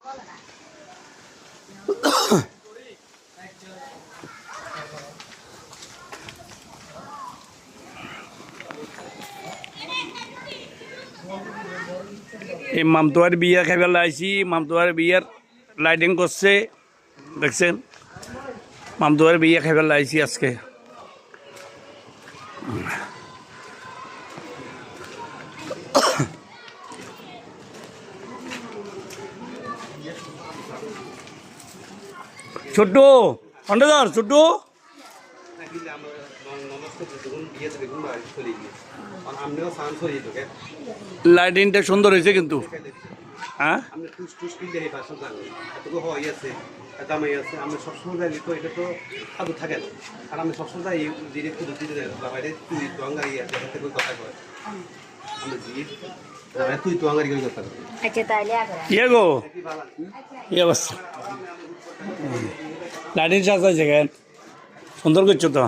এই মামতোয়ার বিয়া খাইবার লাইছি। মামতোয়ার বিয়ার লাইটিং করছে, দেখছেন? মামতোয়ার বিয়া খাইবার লাইছি আজকে। ছোট্ট খন্ডদার, ছোট্ট লাইটিংটা সুন্দর হয়েছে কিন্তু। হ্যাঁ দামাই আছে আমরা সবসময় যাই তো এটা তো সাধু থাকে না আর আমি সবসময় যাই জিরে খুব দিতে বাইরে তুই দঙ্গাই আছে কথা কয় আমরা জিরে তুই তো আঙ্গারি করে কথা কয়। আচ্ছা তাইলে ইয়ে গো ইয়ে অবস্থা লাইটিং সাজাইছে কেন সুন্দর করছো তো।